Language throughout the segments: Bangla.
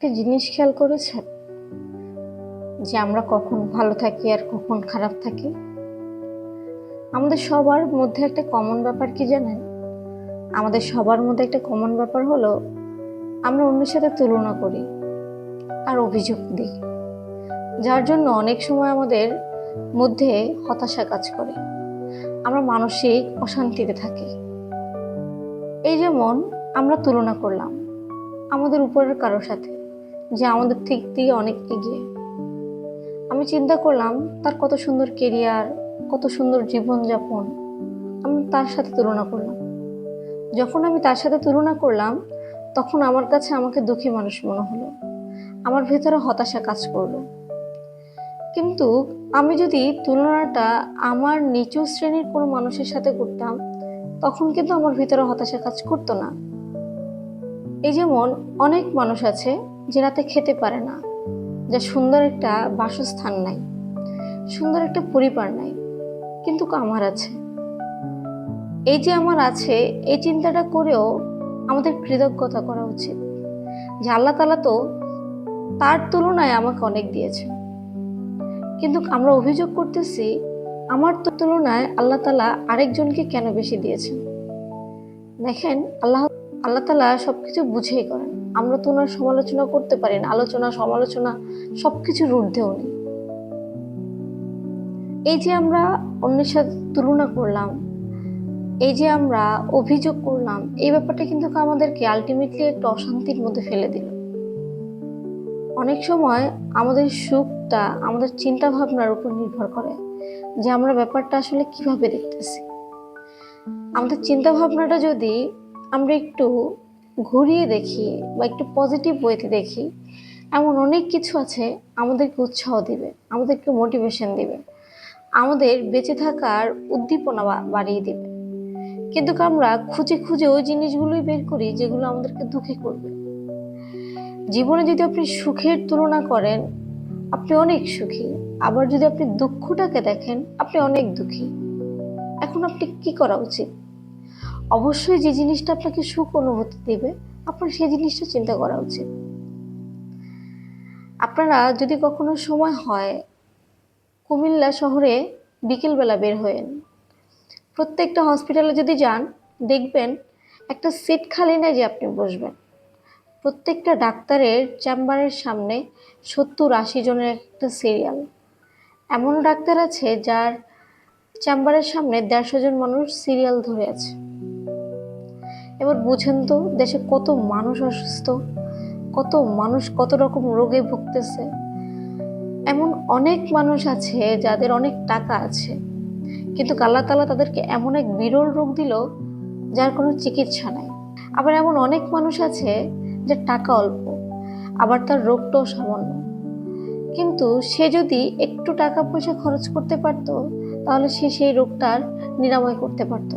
একটা জিনিস খেয়াল করেছেন যে আমরা কখন ভালো থাকি আর কখন খারাপ থাকি? আমাদের সবার মধ্যে একটা কমন ব্যাপার কি জানেন? আমাদের সবার মধ্যে একটা কমন ব্যাপার হলো আমরা অন্যের সাথে তুলনা করি আর অভিযোগ দিই, যার জন্য অনেক সময় আমাদের মধ্যে হতাশা কাজ করে, আমরা মানসিক অশান্তিতে থাকি। এই যেমন আমরা তুলনা করলাম আমাদের উপরের কারোর সাথে যে আমাদের ঠিক দিয়ে অনেক এগিয়ে। আমি চিন্তা করলাম তার কত সুন্দর কেরিয়ার, কত সুন্দর জীবনযাপন, আমি তার সাথে তুলনা করলাম। যখন আমি তার সাথে তুলনা করলাম তখন আমার কাছে আমাকে দুঃখী মানুষ মনে হলো, আমার ভেতরে হতাশা কাজ করলো। কিন্তু আমি যদি তুলনাটা আমার নিচু শ্রেণীর কোনো মানুষের সাথে করতাম তখন কিন্তু আমার ভিতরে হতাশা কাজ করতো না। এই যেমন অনেক মানুষ আছে যে রাতে খেতে পারে না, যা সুন্দর একটা বাসস্থান নাই, সুন্দর একটা পরিবার নাই, কিন্তু আমার আছে। এই যে আমার আছে, এই চিন্তাটা করেও আমাদের কৃতজ্ঞতা করা উচিত যে আল্লাহ তাআলা তো তার তুলনায় আমাকে অনেক দিয়েছেন। কিন্তু আমরা অভিযোগ করতেছি আমার তো তুলনায় আল্লাহ তাআলা আরেকজনকে কেন বেশি দিয়েছেন। দেখেন, আল্লাহ তাআলা সবকিছু বুঝেই করেন। আমরা তো ওনার সমালোচনা করতে পারি না, আলোচনা সমালোচনা সবকিছুর ঊর্ধ্বেও নেই। এই যে আমরা অন্যের সাথে তুলনা করলাম, এই যে আমরা অভিযোগ করলাম, এই ব্যাপারটা কিন্তু আমাদেরকে আলটিমেটলি একটা অশান্তির মধ্যে ফেলে দিল। অনেক সময় আমাদের সুখটা আমাদের চিন্তা ভাবনার উপর নির্ভর করে যে আমরা ব্যাপারটা আসলে কিভাবে দেখতেছি। আমাদের চিন্তা ভাবনাটা যদি আমরা একটু ঘুরিয়ে দেখি বা একটু পজিটিভ ওয়েতে দেখি, এমন অনেক কিছু আছে আমাদেরকে উৎসাহ দিবে, আমাদেরকে মোটিভেশন দিবে, আমাদের বেঁচে থাকার উদ্দীপনা বাড়িয়ে দিবে। কিন্তু আমরা খুঁজে খুঁজে ওই জিনিসগুলোই বের করি যেগুলো আমাদেরকে দুঃখী করবে। জীবনে যদি আপনি সুখের তুলনা করেন আপনি অনেক সুখী, আবার যদি আপনি দুঃখটাকে দেখেন আপনি অনেক দুঃখী। এখন আপনি কি করা উচিত? অবশ্যই যে জিনিসটা আপনাকে সুখ অনুভূতি দেবে আপনার সেই জিনিসটা চিন্তা করা উচিত। আপনারা যদি কখনো সময় হয় কুমিল্লা শহরে বিকেলবেলা বের হয়েন, প্রত্যেকটা হসপিটালে যদি যান দেখবেন একটা সিট খালি নেই যে আপনি বসবেন। প্রত্যেকটা ডাক্তারের চেম্বারের সামনে 70-80 জনের একটা সিরিয়াল। এমন ডাক্তার আছে যার চেম্বারের সামনে 150 জন মানুষ সিরিয়াল ধরে আছে। এবার বুঝেন তো দেশে কত মানুষ অসুস্থ, কত মানুষ কত রকম রোগে ভুগতেছে। এমন অনেক মানুষ আছে যাদের অনেক টাকা আছে, কিন্তু আল্লাহ তাআলা তাদেরকে এমন এক বিরল রোগ দিল যার কোনো চিকিৎসা নাই। আবার এমন অনেক মানুষ আছে যার টাকা অল্প, আবার তার রোগটাও সামান্য, কিন্তু সে যদি একটু টাকা পয়সা খরচ করতে পারতো তাহলে সে সেই রোগটার নিরাময় করতে পারতো,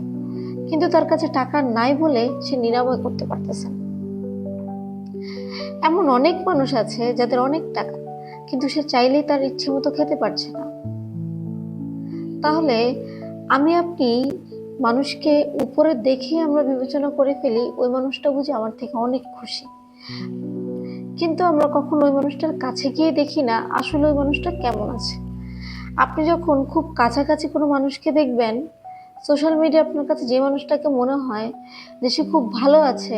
কিন্তু তার কাছে টাকা নাই বলে সে নিরাময় করতে পারতেছে না। এমন অনেক মানুষ আছে যাদের অনেক টাকা, কিন্তু সে চাইলেই তার ইচ্ছে মতো খেতে পারছে না। তাহলে আমি আপনি মানুষকে উপরে দেখে আমরা বিবেচনা করে ফেলি ওই মানুষটা বুঝি আমার থেকে অনেক খুশি, কিন্তু আমরা কখনো ওই মানুষটার কাছে গিয়ে দেখি না আসলে ওই মানুষটা কেমন আছে। আপনি যখন খুব কাছাকাছি কোনো মানুষকে দেখবেন, সোশ্যাল মিডিয়া আপনার কাছে যে মানুষটাকে মনে হয় যে সে খুব ভালো আছে,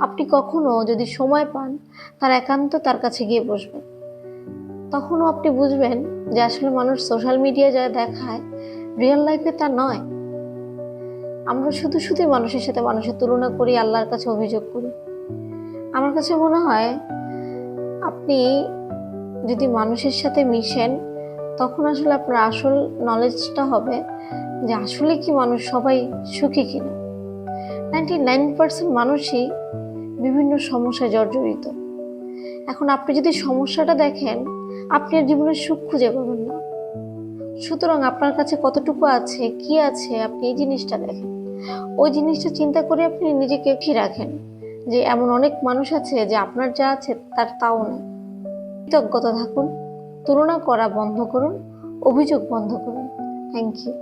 আপনি কখনো যদি সময় পান তার কাছে গিয়ে বসবেন। তখনও আপনি বুঝবেন যে আসলে মানুষ সোশ্যাল মিডিয়া যা দেখায় রিয়েল লাইফে তা নয়। আমরা শুধু শুধু মানুষের সাথে মানুষের তুলনা করি, আল্লাহর কাছে অভিযোগ করি। আমার কাছে মনে হয় আপনি যদি মানুষের সাথে মিশেন তখন আসলে আপনার আসল নলেজটা হবে যে আসলে কি মানুষ সবাই সুখী কিনা। 99% মানুষই বিভিন্ন সমস্যায় জর্জরিত। এখন আপনি যদি সমস্যাটা দেখেন আপনি আর জীবনে সুখ খুঁজে পাবেন না। সুতরাং আপনার কাছে কতটুকু আছে, কি আছে, আপনি এই জিনিসটা দেখেন, ওই জিনিসটা চিন্তা করে আপনি নিজেকে কি রাখেন যে এমন অনেক মানুষ আছে যে আপনার যা আছে তার তাও নেই। কৃতজ্ঞতা থাকুন, তুলনা করা বন্ধ করুন, অভিযোগ বন্ধ করুন। Thank you.